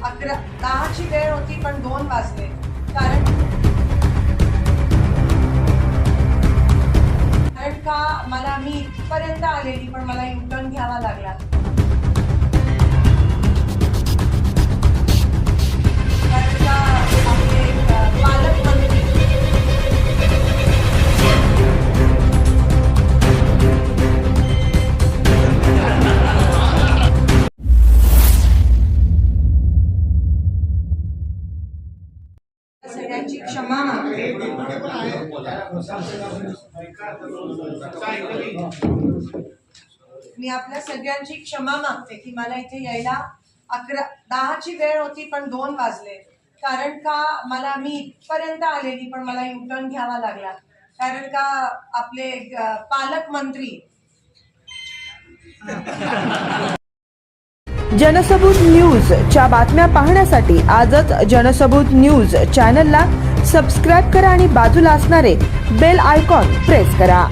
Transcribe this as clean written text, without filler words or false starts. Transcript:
10ची वेळ होती पण 2 वाजले. कारण का मी इथपर्यंत आलेली पण मला युटर्न घ्यावा लागला. कारण का आपले पालकमंत्री सगळ्यांची क्षमा मागते. मी आपल्या सगळ्यांची क्षमा मागते की मला इथे यायला 10ची वेळ होती पण 2 वाजले. कारण का मी इथपर्यंत आलेली पण मला युटर्न घ्यावा लागला. कारण का आपले पालकमंत्री जनसबूत न्यूज च्या बातम्या पाहण्यासाठी आजच जनसबूत न्यूज चॅनलला सबस्क्राइब करा आणि बाजूला असणारे बेल आयकॉन प्रेस करा.